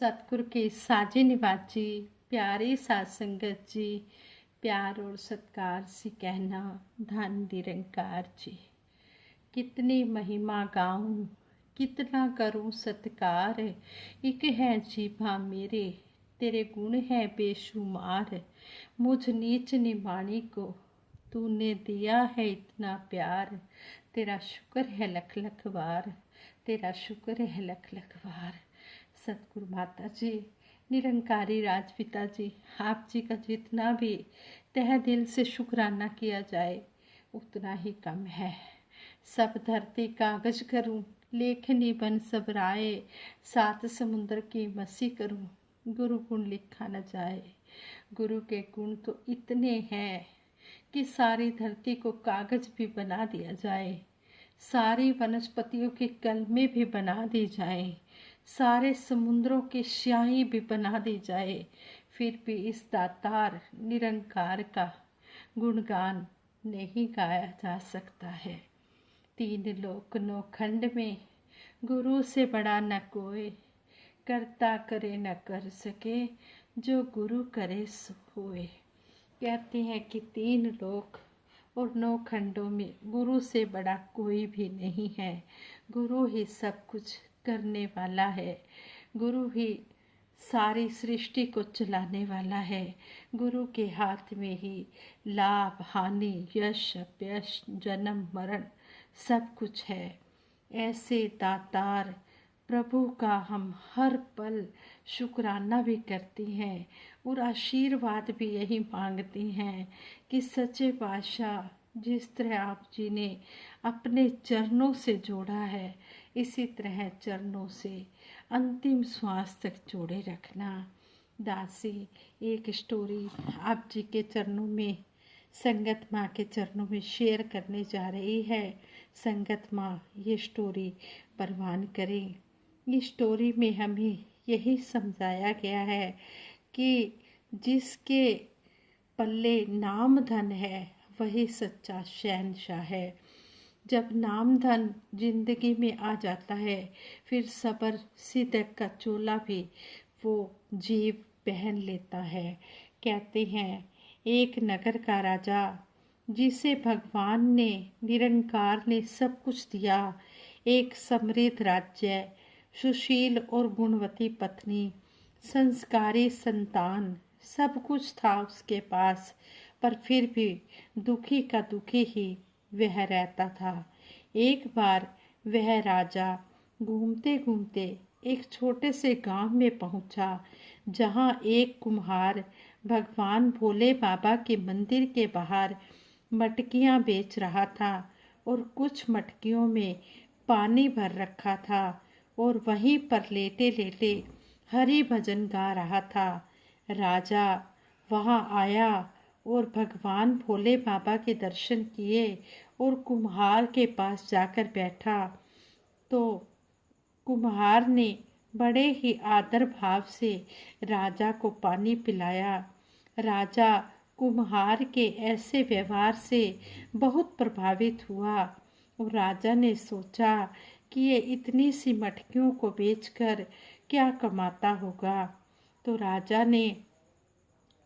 सतगुरु के साजे निवाज जी, प्यारे साध संगत जी, प्यार और सत्कार से कहना धन निरंकार जी। कितनी महिमा गाऊं, कितना करूं सत्कार, एक है जीभा मेरे तेरे गुण है बेशुमार। मुझ नीच निमाणी को तूने दिया है इतना प्यार, तेरा शुक्र है लख लख बार, तेरा शुक्र है लख लख बार। सतगुरु माता जी, निरंकारी राजपिता जी, आप जी का जितना भी तह दिल से शुक्राना किया जाए उतना ही कम है। सब धरती कागज करूं, लेखनी बन सब राय, सात समुद्र की मसी करूं, गुरु गुण लिखा न जाए। गुरु के गुण तो इतने हैं कि सारी धरती को कागज भी बना दिया जाए, सारी वनस्पतियों के कलमे भी बना दी जाए, सारे समुद्रों की स्याही भी बना दी जाए, फिर भी इस दातार निरंकार का गुणगान नहीं गाया जा सकता है। तीन लोक नौ खंड में गुरु से बड़ा न कोई, करता करे न कर सके, जो गुरु करे सो होए। कहते हैं कि तीन लोक और नौ खंडों में गुरु से बड़ा कोई भी नहीं है। गुरु ही सब कुछ करने वाला है, गुरु ही सारी सृष्टि को चलाने वाला है। गुरु के हाथ में ही लाभ हानि यश अपयश जन्म मरण सब कुछ है। ऐसे दातार प्रभु का हम हर पल शुक्राना भी करते हैं और आशीर्वाद भी यही मांगते हैं कि सच्चे पातशाह जिस तरह आप जी ने अपने चरणों से जोड़ा है, इसी तरह चरणों से अंतिम श्वास तक जोड़े रखना। दासी एक स्टोरी आप जी के चरणों में, संगत माँ के चरणों में शेयर करने जा रही है। संगत माँ ये स्टोरी परवान करें। इस स्टोरी में हमें यही समझाया गया है कि जिसके पल्ले नाम धन है वही सच्चा शहंशाह है। जब नाम धन जिंदगी में आ जाता है फिर सबर सिदक का चोला भी वो जीव पहन लेता है। कहते हैं एक नगर का राजा जिसे भगवान ने निरंकार ने सब कुछ दिया, एक समृद्ध राज्य, सुशील और गुणवती पत्नी, संस्कारी संतान, सब कुछ था उसके पास, पर फिर भी दुखी का दुखी ही वह रहता था। एक बार वह राजा घूमते घूमते एक छोटे से गांव में पहुंचा, जहां एक कुम्हार भगवान भोले बाबा के मंदिर के बाहर मटकियां बेच रहा था और कुछ मटकियों में पानी भर रखा था और वहीं पर लेटे लेटे हरि भजन गा रहा था। राजा वहां आया और भगवान भोले बाबा के दर्शन किए और कुम्हार के पास जाकर बैठा तो कुम्हार ने बड़े ही आदर भाव से राजा को पानी पिलाया। राजा कुम्हार के ऐसे व्यवहार से बहुत प्रभावित हुआ और राजा ने सोचा कि ये इतनी सी मटकियों को बेचकर क्या कमाता होगा। तो राजा ने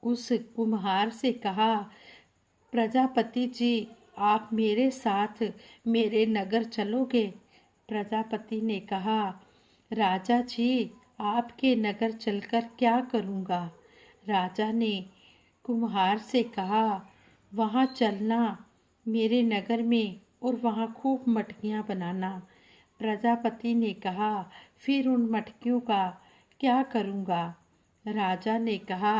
उस कुम्हार से कहा, प्रजापति जी, आप मेरे साथ मेरे नगर चलोगे? प्रजापति ने कहा, राजा जी, आपके नगर चलकर क्या करूँगा? राजा ने कुम्हार से कहा, वहाँ चलना मेरे नगर में और वहाँ खूब मटकियाँ बनाना। प्रजापति ने कहा, फिर उन मटकियों का क्या करूँगा? राजा ने कहा,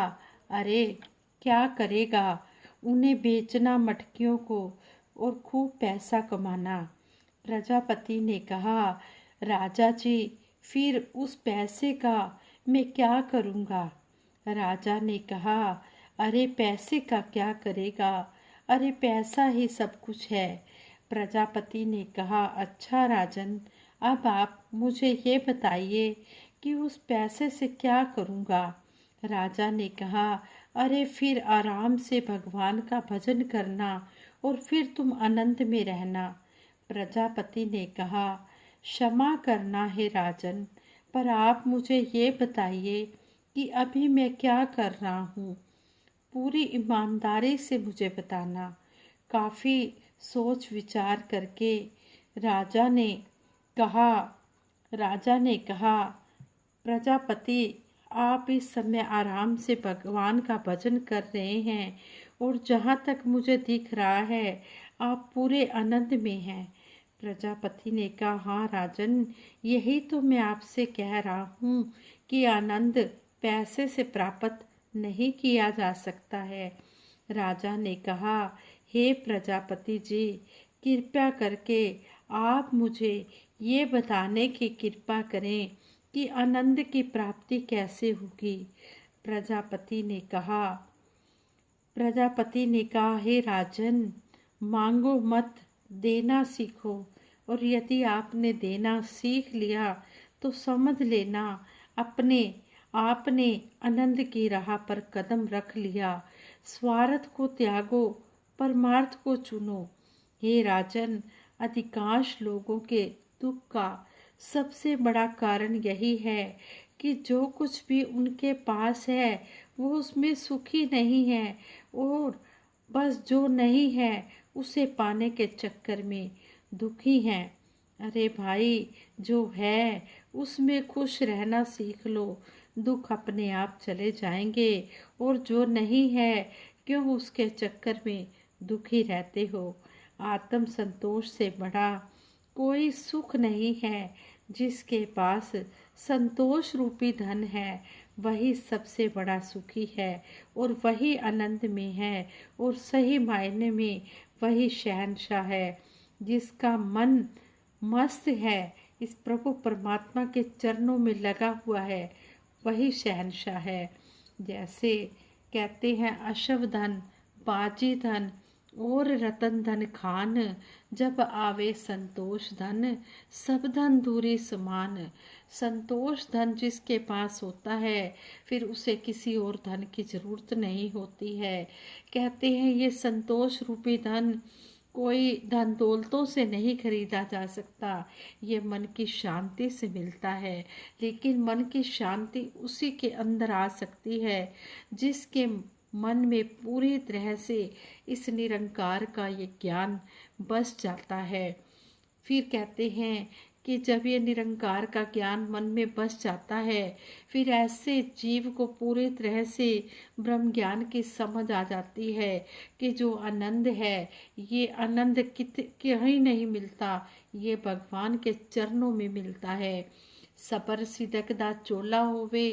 अरे क्या करेगा, उन्हें बेचना मटकियों को और खूब पैसा कमाना। प्रजापति ने कहा, राजा जी, फिर उस पैसे का मैं क्या करूँगा? राजा ने कहा, अरे पैसे का क्या करेगा, अरे पैसा ही सब कुछ है। प्रजापति ने कहा, अच्छा राजन, अब आप मुझे ये बताइए कि उस पैसे से क्या करूँगा? राजा ने कहा, अरे फिर आराम से भगवान का भजन करना और फिर तुम आनंद में रहना। प्रजापति ने कहा, क्षमा करना है राजन, पर आप मुझे ये बताइए कि अभी मैं क्या कर रहा हूँ। पूरी ईमानदारी से मुझे बताना। काफ़ी सोच विचार करके राजा ने कहा राजा ने कहा, प्रजापति, आप इस समय आराम से भगवान का भजन कर रहे हैं और जहाँ तक मुझे दिख रहा है आप पूरे आनंद में हैं। प्रजापति ने कहा, हाँ राजन, यही तो मैं आपसे कह रहा हूँ कि आनंद पैसे से प्राप्त नहीं किया जा सकता है। राजा ने कहा, हे प्रजापति जी, कृपया करके आप मुझे ये बताने की कृपा करें कि आनंद की प्राप्ति कैसे होगी। प्रजापति ने कहा, हे राजन, मांगो मत, देना सीखो, और यदि आपने देना सीख लिया तो समझ लेना आपने आनंद की राह पर कदम रख लिया। स्वार्थ को त्यागो, परमार्थ को चुनो। हे राजन, अधिकांश लोगों के दुख का सबसे बड़ा कारण यही है कि जो कुछ भी उनके पास है वो उसमें सुखी नहीं है और बस जो नहीं है उसे पाने के चक्कर में दुखी हैं। अरे भाई, जो है उसमें खुश रहना सीख लो, दुख अपने आप चले जाएंगे। और जो नहीं है, क्यों उसके चक्कर में दुखी रहते हो। आत्म संतोष से बड़ा कोई सुख नहीं है। जिसके पास संतोष रूपी धन है वही सबसे बड़ा सुखी है और वही आनंद में है और सही मायने में वही शहंशाह है। जिसका मन मस्त है, इस प्रभु परमात्मा के चरणों में लगा हुआ है, वही शहंशाह है। जैसे कहते हैं, अशव धन, बाजी धन और रतन धन खान, जब आवे संतोष धन, सब धन दूरी समान। संतोष धन जिसके पास होता है फिर उसे किसी और धन की जरूरत नहीं होती है। कहते हैं ये संतोष रूपी धन कोई धन दौलतों से नहीं खरीदा जा सकता, ये मन की शांति से मिलता है। लेकिन मन की शांति उसी के अंदर आ सकती है जिसके मन में पूरी तरह से इस निरंकार का ये ज्ञान बस जाता है। फिर कहते हैं कि जब ये निरंकार का ज्ञान मन में बस जाता है फिर ऐसे जीव को पूरी तरह से ब्रह्म ज्ञान की समझ आ जाती है कि जो आनंद है, ये आनंद कहीं नहीं मिलता, ये भगवान के चरणों में मिलता है। सबर सिदक दा चोला होवे,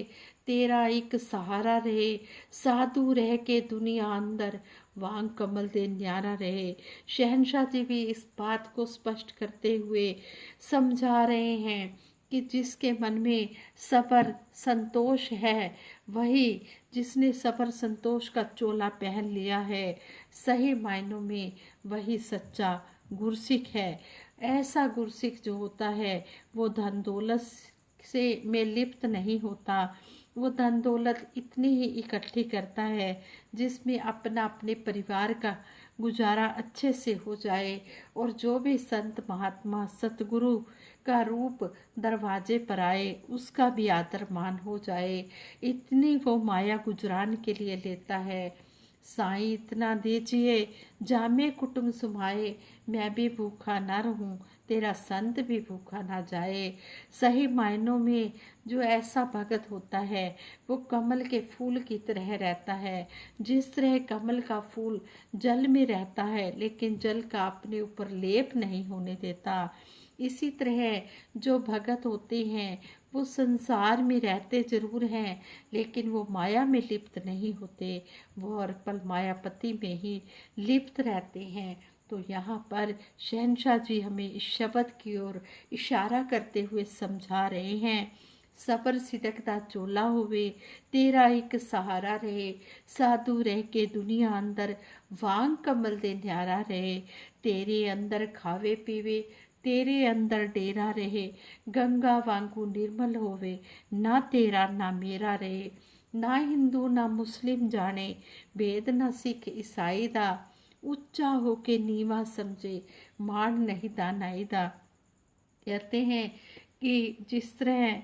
तेरा एक सहारा रहे, साधु रह के दुनिया अंदर, वांग कमल दे न्यारा रहे। शहनशाह जी भी इस बात को स्पष्ट करते हुए समझा रहे हैं कि जिसके मन में सबर संतोष है, वही जिसने सबर संतोष का चोला पहन लिया है, सही मायनों में वही सच्चा गुरसिख है। ऐसा गुरसिख जो होता है वो धन दौलत से में लिप्त नहीं होता। वो धन दौलत इतनी ही इकट्ठी करता है जिसमें अपने परिवार का गुजारा अच्छे से हो जाए और जो भी संत महात्मा सतगुरु का रूप दरवाजे पर आए उसका भी आदर मान हो जाए, इतनी वो माया गुजरान के लिए लेता है। साईं इतना दीजिए जामे कुटुंब सुमाए, मैं भी भूखा ना रहूं, तेरा संत भी भूखा ना जाए। सही मायनों में जो ऐसा भगत होता है वो कमल के फूल की तरह रहता है। जिस तरह कमल का फूल जल में रहता है लेकिन जल का अपने ऊपर लेप नहीं होने देता, इसी तरह जो भगत होते हैं वो संसार में रहते जरूर हैं लेकिन वो माया में लिप्त नहीं होते, वो हर पल मायापति में ही लिप्त रहते हैं। तो यहाँ पर शहनशाह जी हमें इस शब्द की ओर इशारा करते हुए समझा रहे हैं, सबर सिदकदा चोला होवे, तेरा एक सहारा रहे, साधु रह के दुनिया अंदर, वांग कमल दे न्यारा रहे। तेरे अंदर खावे पीवे, तेरे अंदर डेरा रहे, गंगा वांगू निर्मल होवे, ना तेरा ना मेरा रहे। ना हिंदू ना मुस्लिम जाने, भेद ना सिख ईसाई दा, ऊंचा होके नीवा समझे, माण नहीं दा नाई दा। कहते हैं कि जिस तरह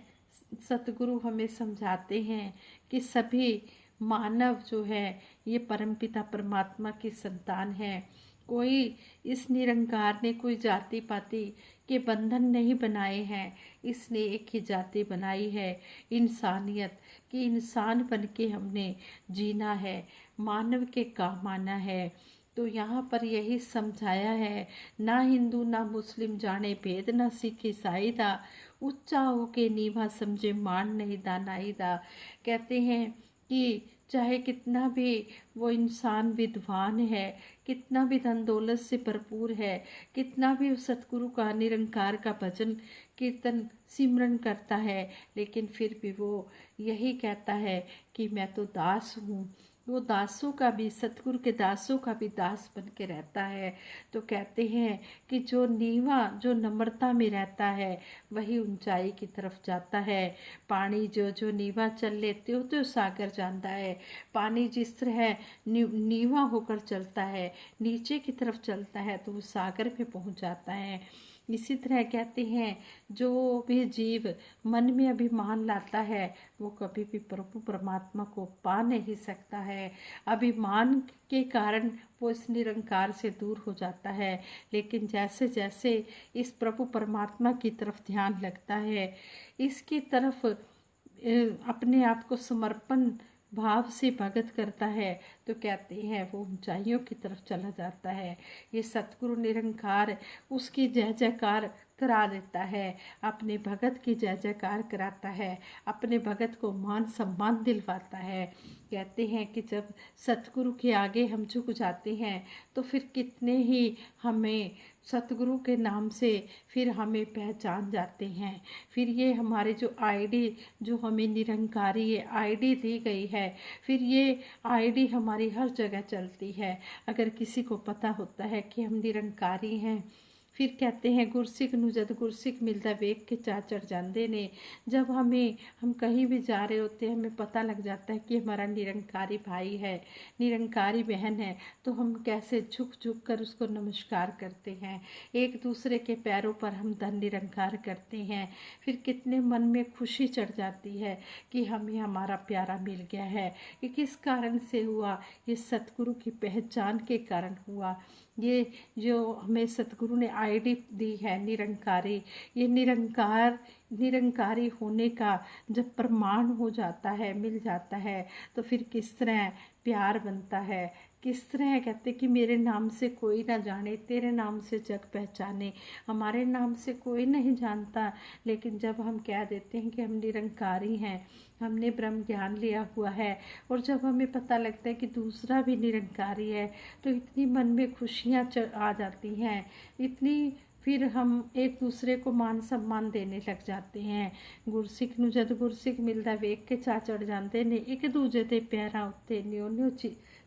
सतगुरु हमें समझाते हैं कि सभी मानव जो है ये परमपिता परमात्मा की संतान है। कोई इस निरंकार ने कोई जाति पाति के बंधन नहीं बनाए हैं, इसने एक ही जाति बनाई है, इंसानियत कि इंसान बन के हमने जीना है, मानव के काम आना है। तो यहाँ पर यही समझाया है, ना हिंदू ना मुस्लिम जाने भेद, ना सिख ईसाई दा, ऊंचा हो के नीवा समझे मान नहीं दानाई दा। कहते हैं कि चाहे कितना भी वो इंसान विद्वान है, कितना भी धन दौलत से भरपूर है, कितना भी उस सतगुरु का निरंकार का भजन कीर्तन सिमरन करता है, लेकिन फिर भी वो यही कहता है कि मैं तो दास हूँ। वो दासों का भी, सतगुरु के दासों का भी दास बन के रहता है। तो कहते हैं कि जो नीवा, जो नम्रता में रहता है, वही ऊंचाई की तरफ जाता है। पानी जो जो नीवा चल लेते हो तो सागर जाता है। पानी जिस तरह नीवा होकर चलता है, नीचे की तरफ चलता है, तो वो सागर पे पहुंच जाता है। इसी तरह कहते हैं जो भी जीव मन में अभिमान लाता है, वो कभी भी प्रभु परमात्मा को पा नहीं सकता है। अभिमान के कारण वो इस निरंकार से दूर हो जाता है। लेकिन जैसे जैसे इस प्रभु परमात्मा की तरफ ध्यान लगता है, इसकी तरफ अपने आप को समर्पण भाव से भगत करता है, तो कहते हैं वो ऊंचाइयों की तरफ चला जाता है। ये सतगुरु निरंकार उसकी जय जयकार करा देता है, अपने भगत की जय जयकार कराता है, अपने भगत को मान सम्मान दिलवाता है। कहते हैं कि जब सतगुरु के आगे हम झुक जाते हैं, तो फिर कितने ही हमें सतगुरु के नाम से फिर हमें पहचान जाते हैं। फिर ये हमारे जो आईडी, जो हमें निरंकारी आईडी दी गई है, फिर ये आईडी हमारी हर जगह चलती है। अगर किसी को पता होता है कि हम निरंकारी हैं, फिर कहते हैं गुरसिख नू जद गुरसिख मिलता वेख के चा चढ़ जाते ने। जब हम कहीं भी जा रहे होते हैं, हमें पता लग जाता है कि हमारा निरंकारी भाई है, निरंकारी बहन है, तो हम कैसे झुक झुक कर उसको नमस्कार करते हैं। एक दूसरे के पैरों पर हम धन निरंकार करते हैं। फिर कितने मन में खुशी चढ़ जाती है कि हमें हमारा प्यारा मिल गया है। ये किस कारण से हुआ? ये सतगुरु की पहचान के कारण हुआ। ये जो हमें सतगुरु ने आईडी दी है निरंकारी, ये निरंकारी होने का जब प्रमाण हो जाता है, मिल जाता है, तो फिर किस तरह प्यार बनता है, किस तरह कहते कि मेरे नाम से कोई ना जाने, तेरे नाम से जग पहचाने। हमारे नाम से कोई नहीं जानता, लेकिन जब हम कह देते हैं कि हम निरंकारी हैं, हमने ब्रह्म ज्ञान लिया हुआ है, और जब हमें पता लगता है कि दूसरा भी निरंकारी है, तो इतनी मन में खुशियाँ आ जाती हैं, इतनी फिर हम एक दूसरे को मान सम्मान देने लग जाते हैं। गुरसिख नू जद गुरसिख मिलता वेख के चा चढ़ जाते ने, एक दूजे के पैरों उत्ते न्यो न्यो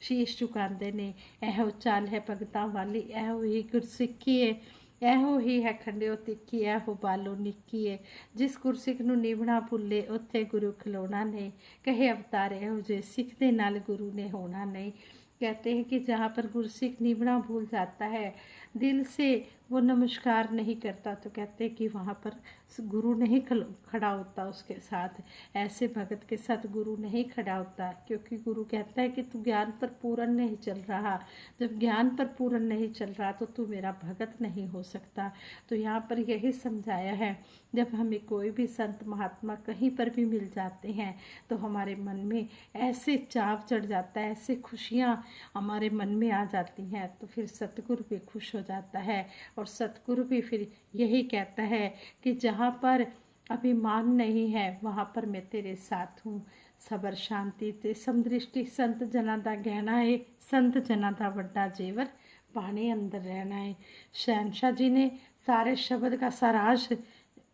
शीश झुकाते ने। एहो चाल है भगतां वाली, एहो ही गुरसिखी है, एहो ही है खंडियो तिखी, एहो बालो निक्की है। जिस गुरसिख नू निभना भुले, उत्थे गुरु खलोना नहीं, कहे अवतार एहो जे सिख दे नाल गुरु ने होना नहीं। कहते हैं कि जहाँ पर गुरसिख निभना भूल जाता है, दिल से वो नमस्कार नहीं करता, तो कहते हैं कि वहाँ पर गुरु नहीं खड़ा होता उसके साथ। ऐसे भगत के साथ गुरु नहीं खड़ा होता, क्योंकि गुरु कहता है कि तू ज्ञान पर पूर्ण नहीं चल रहा। जब ज्ञान पर पूर्ण नहीं चल रहा, तो तू मेरा भगत नहीं हो सकता। तो यहाँ पर यही समझाया है, जब हमें कोई भी संत महात्मा कहीं पर भी मिल जाते हैं, तो हमारे मन में ऐसे चाव चढ़ जाता है, ऐसे खुशियाँ हमारे मन में आ जाती हैं, तो फिर सतगुरु भी खुश हो जाता है। और सतगुरु भी फिर यही कहता है कि जहाँ पर अभिमान नहीं है, वहाँ पर मैं तेरे साथ हूँ। सबर शांति ते समदृष्टि संत जना दा गहना है, संत जना दा वड्डा जेवर पाने अंदर रहना है। शहनशाह जी ने सारे शब्द का सारांश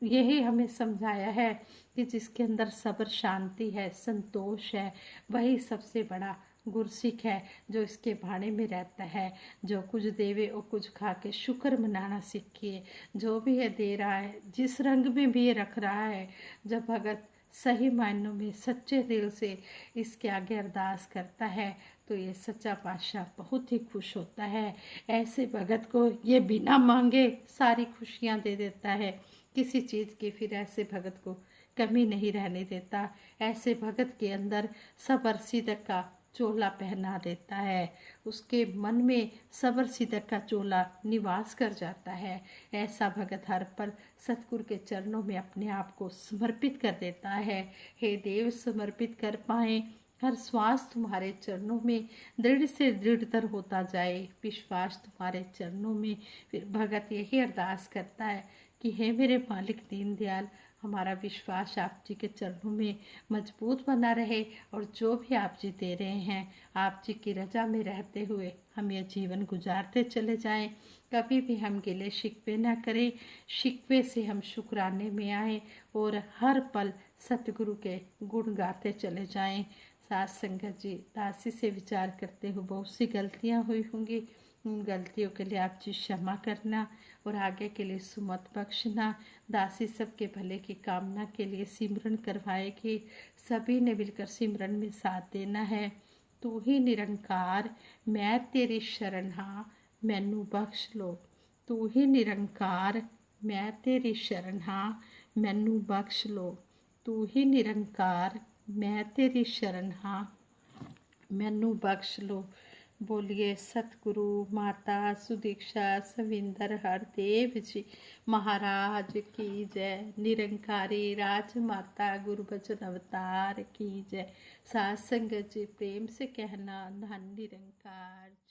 यही हमें समझाया है कि जिसके अंदर सबर शांति है, संतोष है, वही सबसे बड़ा गुरसिख है, जो इसके भाड़े में रहता है। जो कुछ देवे वो कुछ खा के शुक्र मनाना सीखिए। जो भी है दे रहा है, जिस रंग में भी ये रख रहा है, जब भगत सही मायनों में सच्चे दिल से इसके आगे अरदास करता है, तो ये सच्चा पातशाह बहुत ही खुश होता है। ऐसे भगत को ये बिना मांगे सारी खुशियाँ दे देता है। किसी चीज़ की फिर ऐसे भगत को कमी नहीं रहने देता। ऐसे भगत के अंदर सबर सिदक का चोला पहना देता है। उसके मन में सबर सिदक का चोला निवास कर जाता है। ऐसा भगत हर पल सतगुरु के चरणों में अपने आप को समर्पित कर देता है। हे देव, समर्पित कर पाए हर श्वास तुम्हारे चरणों में दृढ़ से दृढ़तर होता जाए, विश्वास तुम्हारे चरणों में। फिर भगत यही अरदास करता है कि हे मेरे मालिक दीनदयाल, हमारा विश्वास आप जी के चरणों में मजबूत बना रहे और जो भी आप जी दे रहे हैं, आप जी की रजा में रहते हुए हम यह जीवन गुजारते चले जाएं। कभी भी हम गिले शिकवे ना करें, शिकवे से हम शुक्राने में आएं और हर पल सतगुरु के गुण गाते चले जाएं। साथ संगत जी, दासी से विचार करते हुए बहुत सी गलतियां हुई होंगी। उन गलतियों के लिए आप जी क्षमा करना और आगे के लिए सुमत बख्शना। दासी सबके भले की कामना के लिए सिमरन करवाएगी। सभी ने मिलकर सिमरन में साथ देना है। तू ही निरंकार, मैं तेरी शरण हाँ, मैनू बख्श लो। तू ही निरंकार, मैं तेरी शरण हाँ, मैनू बख्श लो। तू ही निरंकार, मैं तेरी शरण हाँ, मैनू बख्श लो। बोलिए सतगुरु माता सुदीक्षा सविंदर हरदेव जी महाराज की जय। निरंकारी राजमाता गुरुबचन अवतार की जय। साथ संगत जी प्रेम से कहना धन निरंकार।